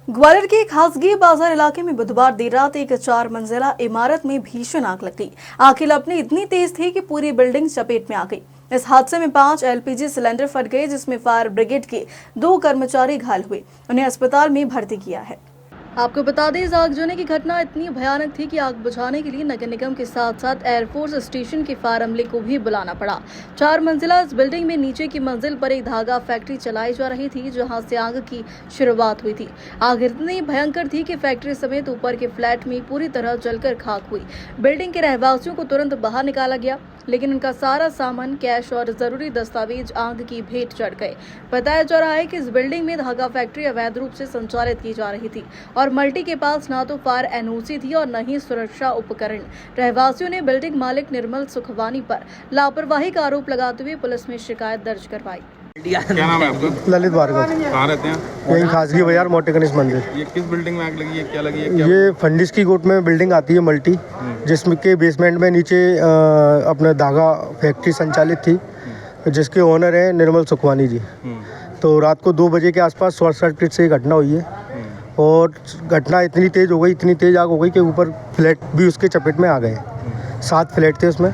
ग्वालियर के खासगी बाजार इलाके में बुधवार देर रात एक 4 मंजिला इमारत में भीषण आग लग गई। आग की लपटें इतनी तेज थी कि पूरी बिल्डिंग चपेट में आ गई। इस हादसे में 5 एलपीजी सिलेंडर फट गए, जिसमें फायर ब्रिगेड के 2 कर्मचारी घायल हुए। उन्हें अस्पताल में भर्ती किया है। आपको बता दें, इस आगजनी की घटना इतनी भयानक थी कि आग बुझाने के लिए नगर निगम के साथ साथ एयरफोर्स स्टेशन के फायर अमले को भी बुलाना पड़ा। 4 मंजिला इस बिल्डिंग में नीचे की मंजिल पर एक धागा फैक्ट्री चलाई जा रही थी, जहां से आग की शुरुआत हुई थी। आग इतनी भयंकर थी कि फैक्ट्री समेत ऊपर के फ्लैट में पूरी तरह जलकर खाक हुई। बिल्डिंग के रहवासियों को तुरंत बाहर निकाला गया, लेकिन उनका सारा सामान, कैश और जरूरी दस्तावेज आग की भेंट चढ़ गए। बताया जा रहा है कि इस बिल्डिंग में धागा फैक्ट्री अवैध रूप से संचालित की जा रही थी और मल्टी के पास ना तो फायर एनओसी थी और न ही सुरक्षा उपकरण। रहवासियों ने बिल्डिंग मालिक निर्मल सुखवानी पर लापरवाही का आरोप लगाते हुए पुलिस में शिकायत दर्ज करवाई। क्या नाम है आपका? ललित भार्गव। कहाँ रहते हैं? यही खासगी बाजार मोटे गणेश मंदिर। ये किस बिल्डिंग में आग लगी है? क्या लगी है? क्या ये फंडिस की गोट में बिल्डिंग आती है मल्टी, जिसमें के बेसमेंट में नीचे अपना धागा फैक्ट्री संचालित थी, जिसके ओनर है निर्मल सुखवानी जी। तो रात को 2 बजे के आसपास शॉर्ट सर्किट से घटना हुई है और घटना इतनी तेज़ हो गई, इतनी तेज़ आग हो गई कि ऊपर फ्लैट भी उसके चपेट में आ गए। 7 फ्लैट थे उसमें।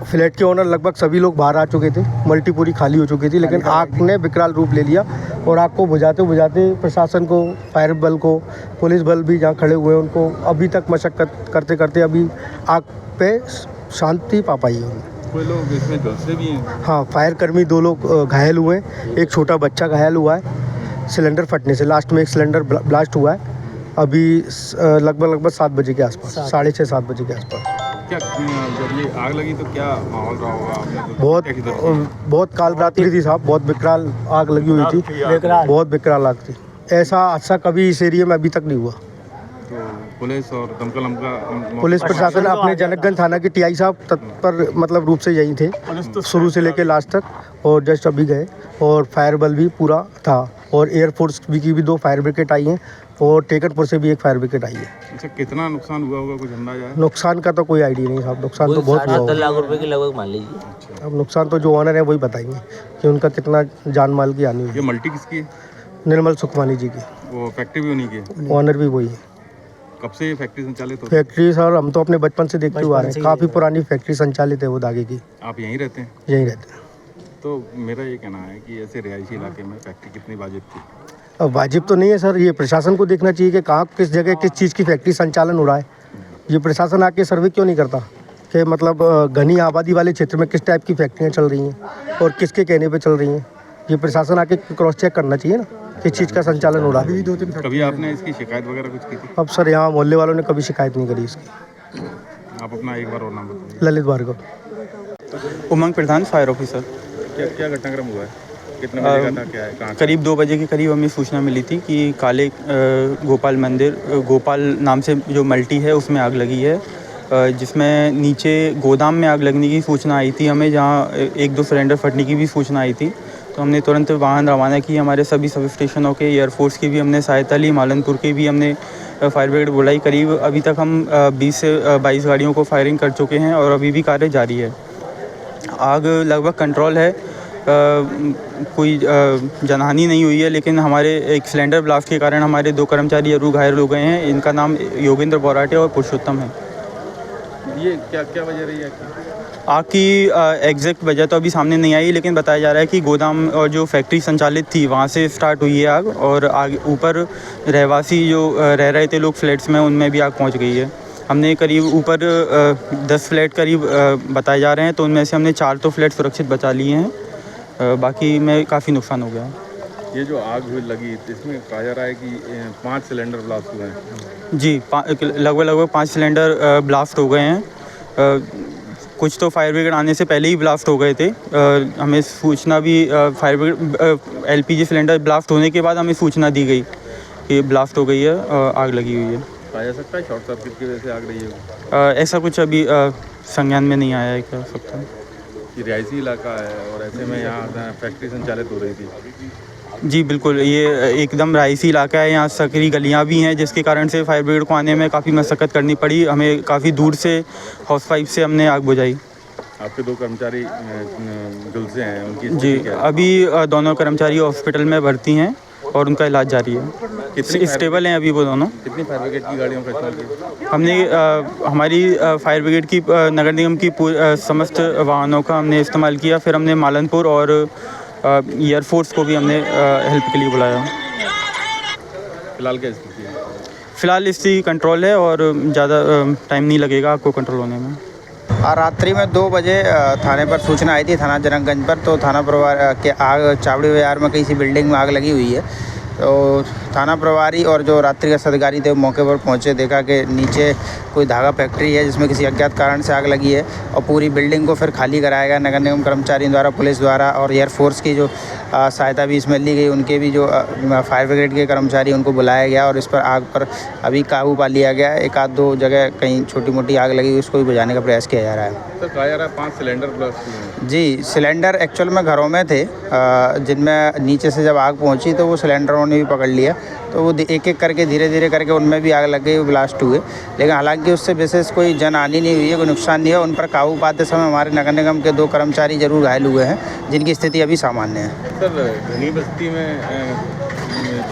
फ्लैट के ओनर लगभग सभी लोग बाहर आ चुके थे, मल्टी पूरी खाली हो चुकी थी, लेकिन आग ने विकराल रूप ले लिया और आग को बुझाते बुझाते प्रशासन को, फायर बल को, पुलिस बल भी जहाँ खड़े हुए हैं उनको अभी तक मशक्कत करते करते अभी आग पे शांति पा पाई है। कोई लोग इसमें झुलसे भी हैं? हाँ, फायर कर्मी 2 लोग घायल हुए हैं, एक छोटा बच्चा घायल हुआ है सिलेंडर फटने से। लास्ट में एक सिलेंडर ब्लास्ट हुआ है अभी लगभग 7 बजे के आसपास, 6:30-7 बजे के आसपास। क्या जब ये आग लगी तो क्या माहौल रहा होगा? आपने तो बहुत काल रात्रि थी साहब, बहुत विकराल आग लगी हुई थी, बहुत विकराल आग थी। ऐसा हादसा कभी इस एरिया में अभी तक नहीं हुआ। तो पुलिस और दमकल का पुलिस प्रशासन अपने जनकगंज थाना के टीआई साहब तत्पर मतलब रूप से यहीं थे शुरू से लेकर लास्ट तक, और जस्ट अभी गए। और फायर बल भी पूरा था और एयरफोर्स की भी 2 फायर ब्रिगेड आई हैं और टेकरपुर से भी 1 फायर ब्रिगेड आई है। अच्छा, कितना नुकसान हुआ होगा, कुछ अंदाजा है? नुकसान का तो कोई आइडिया नहीं साहब, नुकसान तो बहुत हुआ होगा। 70 लाख रुपए के लगभग मान लीजिए। अब नुकसान तो जो ऑनर है वही बताएंगे कि उनका कितना जान माल की हानि हुई। ये मल्टी किसकी है? निर्मल सुखवानी जी की। वो फैक्ट्री भी उन्हीं की है? ऑनर भी वही है। कब से ये फैक्ट्री संचालित होती फैक्ट्री सर हम तो अपने बचपन से देखते हुए आ रहे हैं, काफ़ी पुरानी फैक्ट्री संचालित है वो धागे की। है? आप यहीं रहते हैं? यहीं रहते हैं। तो मेरा ये कहना है कि ऐसे रिहायशी इलाके में फैक्ट्री कितनी वाजिब थी? अब वाजिब तो नहीं है सर, ये प्रशासन को देखना चाहिए कि कहाँ किस जगह किस चीज़ की फैक्ट्री संचालन हो रहा है। ये प्रशासन आके सर्वे क्यों नहीं करता कि मतलब घनी आबादी वाले क्षेत्र में किस टाइप की फैक्ट्रियाँ चल रही हैं और किसके कहने पे चल रही हैं। ये प्रशासन आके क्रॉस चेक करना चाहिए ना किस चीज़ का संचालन हो रहा है। कभी आपने इसकी शिकायत वगैरह कुछ की थी? अब सर यहाँ मोहल्ले वालों ने कभी शिकायत नहीं करी इसकी। आप अपना एक बार और नाम बताइए। ललित भार्गव। उमंग प्रधान, फायर ऑफिसर। क्या घटनाक्रम हुआ है? कितने बजे का था? क्या है? कहाँ? करीब 2 बजे के करीब हमें सूचना मिली थी कि काले गोपाल मंदिर, गोपाल नाम से जो मल्टी है उसमें आग लगी है, जिसमें नीचे गोदाम में आग लगने की सूचना आई थी हमें, जहाँ 1-2 सिलेंडर फटने की भी सूचना आई थी। तो हमने तुरंत वाहन रवाना की, हमारे सभी सब स्टेशनों के, एयरफोर्स की भी हमने सहायता ली, मालनपुर के भी हमने फायर ब्रिगेड बुलाई। करीब अभी तक हम 20 से 22 गाड़ियों को फायरिंग कर चुके हैं और अभी भी कार्य जारी है। आग लगभग कंट्रोल है, कोई जनहानि नहीं हुई है, लेकिन हमारे एक सिलेंडर ब्लास्ट के कारण हमारे 2 कर्मचारी जरूर घायल हो गए हैं। इनका नाम योगेंद्र बोराटे और पुरुषोत्तम है। ये क्या वजह रही है? आग की एग्जैक्ट वजह तो अभी सामने नहीं आई, लेकिन बताया जा रहा है कि गोदाम और जो फैक्ट्री संचालित थी वहाँ से स्टार्ट हुई है आग, और आग ऊपर रहवासी जो रह रहे थे लोग फ्लैट्स में, उनमें भी आग पहुँच गई है। हमने करीब ऊपर 10 फ्लैट करीब बताए जा रहे हैं, तो उनमें से हमने 4 तो फ्लैट सुरक्षित बचा लिए हैं, बाकी में काफ़ी नुकसान हो गया है। ये जो आग लगी इसमें कहा जा रहा है कि 5 सिलेंडर ब्लास्ट हुए हैं। जी, लगभग 5 सिलेंडर ब्लास्ट हो गए हैं। कुछ तो फायर ब्रिगेड आने से पहले ही ब्लास्ट हो गए थे। हमें सूचना भी fire brigade LPG cylinder blast होने के बाद हमें सूचना दी गई कि ब्लास्ट हो गई है, आग लगी हुई है। कहा जा सकता है शॉर्ट सर्किट की वजह से आग रही है? ऐसा कुछ अभी संज्ञान में नहीं आया है, कह सकता है। ये रिहायशी इलाका है और ऐसे में यहाँ फैक्ट्री संचालित हो रही थी। जी बिल्कुल, ये एकदम रहायशी इलाका है, यहाँ सकरी गलियाँ भी हैं, जिसके कारण से फायर ब्रिगेड को आने में काफ़ी मशक्क़त करनी पड़ी। हमें काफ़ी दूर से हाउस पाइप से हमने आग बुझाई। आपके 2 कर्मचारी झुलसे हैं, उनकी जी, अभी दोनों कर्मचारी हॉस्पिटल में भर्ती हैं और उनका इलाज जारी है। कितनी स्टेबल हैं अभी वो दोनों। कितनी फायर ब्रिगेड की गाड़ियों का इस्तेमाल किया? हमने हमारी फायर ब्रिगेड की नगर निगम की समस्त वाहनों का हमने इस्तेमाल किया। फिर हमने मालनपुर और एयरफोर्स को भी हमने हेल्प के लिए बुलाया। फिलहाल क्या स्थिति है? फ़िलहाल इसकी कंट्रोल है और ज़्यादा टाइम नहीं लगेगा आपको कंट्रोल होने में। और रात्रि में 2 बजे थाने पर सूचना आई थी, थाना जनकगंज पर। तो थाना प्रभारी के आग चावड़ी बाज़ार में किसी बिल्डिंग में आग लगी हुई है। तो थाना प्रभारी और जो रात्रि के अधिकारी थे वो मौके पर पहुंचे, देखा कि नीचे कोई धागा फैक्ट्री है जिसमें किसी अज्ञात कारण से आग लगी है। और पूरी बिल्डिंग को फिर खाली कराया गया नगर निगम कर्मचारियों द्वारा, पुलिस द्वारा, और एयरफोर्स की जो सहायता भी इसमें ली गई। उनके भी जो फायर ब्रिगेड के कर्मचारी उनको बुलाया गया और इस पर आग पर अभी काबू पा लिया गया। एक आध दो जगह कहीं छोटी मोटी आग लगी, उसको भी बुझाने का प्रयास किया जा रहा है। सर कहा जा रहा है 5 सिलेंडर ब्लास्ट हुए हैं। जी, सिलेंडर एक्चुअल में घरों में थे, जिनमें नीचे से जब आग पहुंची तो वो सिलेंडरों ने भी पकड़ लिया। तो वो एक एक करके धीरे धीरे करके उनमें भी आग लग गई, वो ब्लास्ट हुए। लेकिन हालांकि उससे विशेष कोई जनहानि नहीं हुई है, कोई नुकसान नहीं है। उन पर काबू पाते समय हमारे नगर निगम के 2 कर्मचारी जरूर घायल हुए हैं, जिनकी स्थिति अभी सामान्य है। सर घनी बस्ती में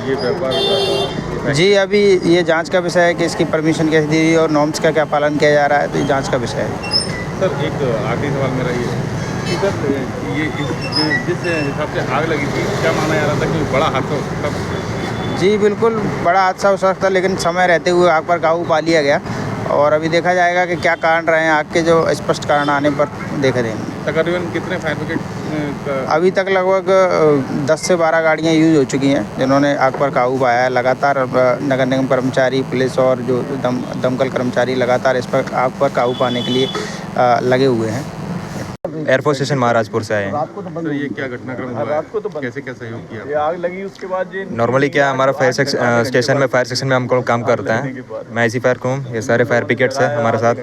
ये व्यापार जी, अभी ये जांच का विषय है कि इसकी परमिशन कैसे दी गई और नॉर्म्स का क्या पालन किया जा रहा है, तो ये जांच का विषय है। सर एक आखिरी सवाल मेरा ये है कि सर ये जिस हिसाब से आग लगी थी, क्या माना जा रहा था कि बड़ा हादसा हो सकता था? जी बिल्कुल, बड़ा हादसा हो सकता, लेकिन समय रहते हुए आग पर काबू पा लिया गया। और अभी देखा जाएगा कि क्या कारण रहे हैं आग के, जो स्पष्ट कारण आने पर देखे देंगे। तकरीबन कितने फायर ब्रिगेड अभी तक लगभग 10 से 12 गाड़ियाँ यूज हो चुकी हैं, जिन्होंने आग पर काबू पाया है। लगातार नगर निगम कर्मचारी, पुलिस और जो दमकल कर्मचारी लगातार इस पर आग पर काबू पाने के लिए लगे हुए हैं। एयरफोर्स स्टेशन महाराजपुर से आए हैं। सर ये क्या घटनाक्रम हुआ है? कैसे क्या सहयोग किया? आग लगी उसके बाद ये नॉर्मली क्या हमारा स्टेशन में फायर सेक्शन में हम काम करते हैं। मैं इसी फायर को हूँ, ये सारे फायर ब्रिगेड्स हैं हमारे साथ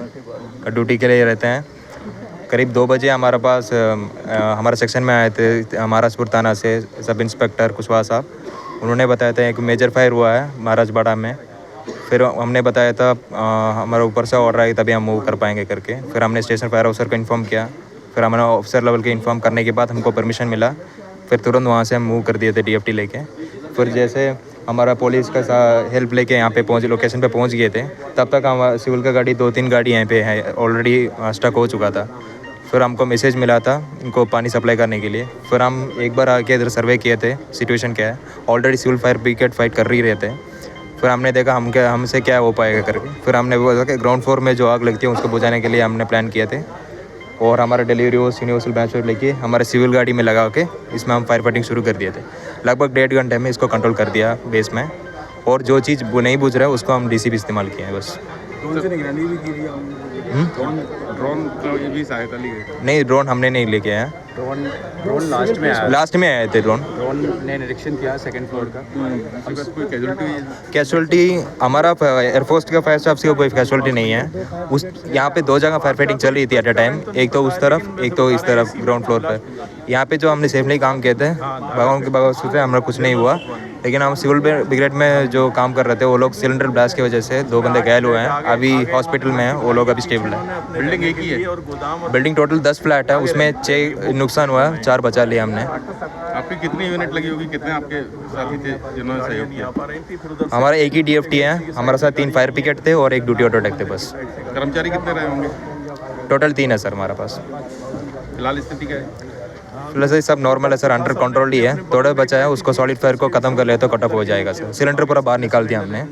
ड्यूटी के लिए रहते हैं। करीब 2 बजे हमारे पास हमारे सेक्शन में आए थे महाराजपुर थाना से सब इंस्पेक्टर कुशवाहा साहब। उन्होंने बताया था एक मेजर फायर हुआ है महाराजबाड़ा में। फिर हमने बताया था हमारे ऊपर से ऑर्डर आई तभी हम मूव कर पाएंगे करके। फिर हमने स्टेशन फायर ऑफिसर को इन्फॉर्म किया। फिर हमने ऑफिसर लेवल के इन्फॉर्म करने के बाद हमको परमिशन मिला। फिर तुरंत वहाँ से हम मूव कर दिए थे DFT लेके। फिर जैसे हमारा पुलिस का हेल्प लेके यहाँ पे लोकेशन पे पहुँच गए थे, तब तक हम सिविल का गाड़ी 2-3 गाड़ी यहाँ पे है ऑलरेडी स्टक हो चुका था। फिर हमको मैसेज मिला था इनको पानी सप्लाई करने के लिए। फिर हम एक बार आके इधर सर्वे किए थे सिचुएशन क्या है। Already civil fire brigade fight कर ही रहे थे। फिर हमने देखा हमसे क्या हो पाएगा करके। फिर हमने बोला कि ग्राउंड फ्लोर में जो आग लगती है उसको बुझाने के लिए हमने प्लान किए थे। और हमारा डिलीवरी वो यूनिवर्सल बैच लेके हमारे सिविल गाड़ी में लगा के इसमें हम फायर फाइटिंग शुरू कर दिए थे। लगभग 1.5 घंटे में इसको कंट्रोल कर दिया बेस में। और जो चीज़ नहीं बुझ रहा है उसको हम DCP इस्तेमाल किए हैं बस। ड्रोन से निगरानी भी की ड्रोन का ये भी सहायता ली गई? नहीं, ड्रोन हमने नहीं लेके आया। ड्रोन लास्ट में आए थे ड्रोन ने निरीक्षण किया 2nd फ्लोर का। उसके बाद कोई कैजुअलिटी हुई है? कैजुअलिटी हमारा एयरफोर्स का फायर स्टाफ से कोई कैजुअलिटी नहीं है। उस यहाँ पे 2 जगह फायर फाइटिंग चल रही थी एट अ टाइम, एक तो उस तरफ एक तो इस तरफ ग्राउंड फ्लोर पर। यहाँ पे जो हमने सेफली काम किए थे भगवान के बगैर सोचे हमारा कुछ नहीं हुआ। लेकिन हम सिविल ब्रिगेड में जो काम कर रहे थे वो लोग सिलेंडर ब्लास्ट की वजह से 2 बंदे घायल हुए हैं, अभी हॉस्पिटल में हैं। वो लोग अभी स्टेबल है। बिल्डिंग एक ही है? बिल्डिंग टोटल 10 फ्लैट है, उसमें 6 नुकसान हुआ है, 4 बचा लिया हमने। आपकी कितनी यूनिट लगी होगी? कितने आपके साथी थे जिन्होंने सहयोग किया? हमारा एक ही DFT है, हमारे साथ 3 फायर ब्रिगेड थे और 1 ड्यूटी ऑटोटेक थे बस। कर्मचारी कितने रहे होंगे? टोटल 3 है सर हमारे पास। फिलहाल स्थिति क्या है? फिलहाल सब नॉर्मल है सर, अंडर कंट्रोल ही है। थोड़ा बचा है, उसको सॉलिड फायर को खत्म कर ले तो कट ऑफ हो जाएगा सर। सिलेंडर पूरा बाहर निकाल दिया हमने।